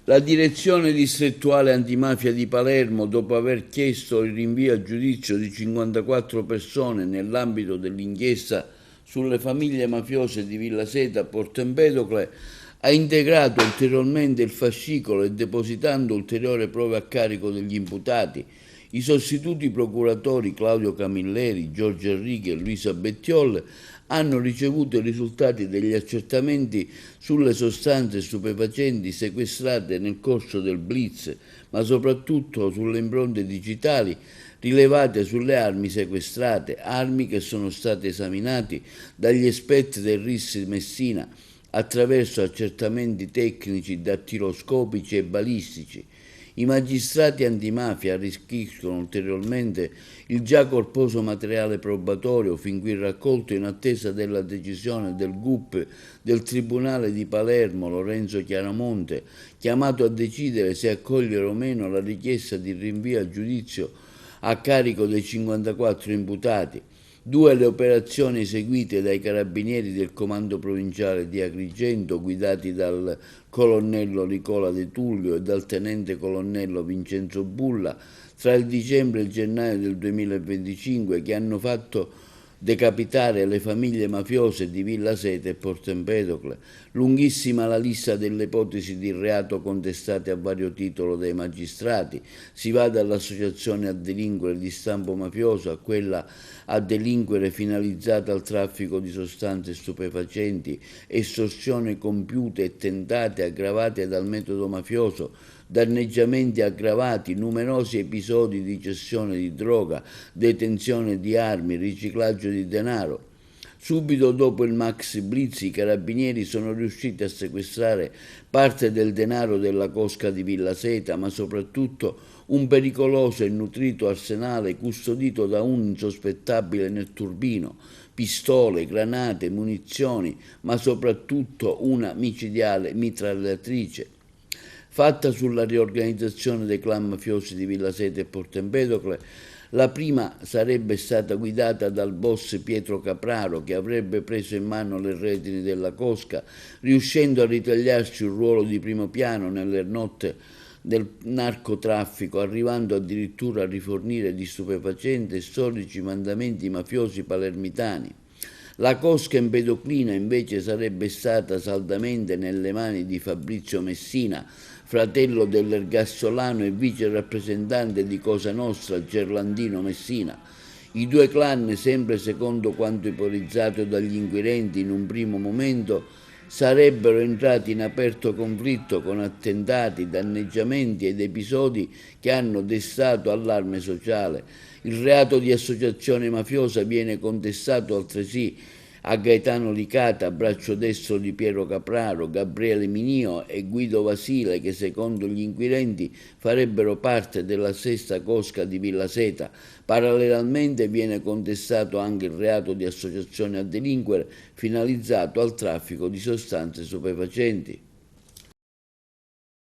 La direzione distrettuale antimafia di Palermo, dopo aver chiesto il rinvio a giudizio di 54 persone nell'ambito dell'inchiesta sulle famiglie mafiose di Villa Seta a Porto Empedocle, ha integrato ulteriormente il fascicolo e depositando ulteriori prove a carico degli imputati. I sostituti procuratori Claudio Camilleri, Giorgio Enrichi e Luisa Bettiol hanno ricevuto i risultati degli accertamenti sulle sostanze stupefacenti sequestrate nel corso del blitz, ma soprattutto sulle impronte digitali rilevate sulle armi sequestrate, armi che sono state esaminate dagli esperti del RIS Messina attraverso accertamenti tecnici dattiloscopici e balistici. I magistrati antimafia arricchiscono ulteriormente il già corposo materiale probatorio fin qui raccolto in attesa della decisione del GUP del Tribunale di Palermo Lorenzo Chiaramonte, chiamato a decidere se accogliere o meno la richiesta di rinvio a giudizio a carico dei 54 imputati. 2 le operazioni eseguite dai carabinieri del comando provinciale di Agrigento, guidati dal colonnello Nicola De Tullio e dal tenente colonnello Vincenzo Bulla, tra il dicembre e il gennaio del 2025, che hanno fatto decapitare le famiglie mafiose di Villa Seta e Porto Empedocle. Lunghissima la lista delle ipotesi di reato contestate a vario titolo dai magistrati. Si va dall'associazione a delinquere di stampo mafioso a quella a delinquere finalizzata al traffico di sostanze stupefacenti, estorsione compiute e tentate aggravate dal metodo mafioso, danneggiamenti aggravati, numerosi episodi di cessione di droga, detenzione di armi, riciclaggio di denaro. Subito dopo il Maxi Blitz i carabinieri sono riusciti a sequestrare parte del denaro della cosca di Villa Seta, ma soprattutto un pericoloso e nutrito arsenale custodito da un insospettabile netturbino, pistole, granate, munizioni, ma soprattutto una micidiale mitragliatrice. Fatta sulla riorganizzazione dei clan mafiosi di Villa Seta e Porto Empedocle, la prima sarebbe stata guidata dal boss Pietro Capraro, che avrebbe preso in mano le redini della cosca, riuscendo a ritagliarsi un ruolo di primo piano nelle notte del narcotraffico, arrivando addirittura a rifornire di stupefacenti e storici mandamenti mafiosi palermitani. La cosca empedoclina invece sarebbe stata saldamente nelle mani di Fabrizio Messina, fratello dell'ergassolano e vice rappresentante di Cosa Nostra Gerlandino Messina. I 2 clan, sempre secondo quanto ipotizzato dagli inquirenti in un primo momento, sarebbero entrati in aperto conflitto con attentati, danneggiamenti ed episodi che hanno destato allarme sociale. Il reato di associazione mafiosa viene contestato altresì a Gaetano Licata, braccio destro di Piero Capraro, Gabriele Minio e Guido Vasile, che secondo gli inquirenti farebbero parte della stessa cosca di Villa Seta. Parallelamente viene contestato anche il reato di associazione a delinquere finalizzato al traffico di sostanze stupefacenti.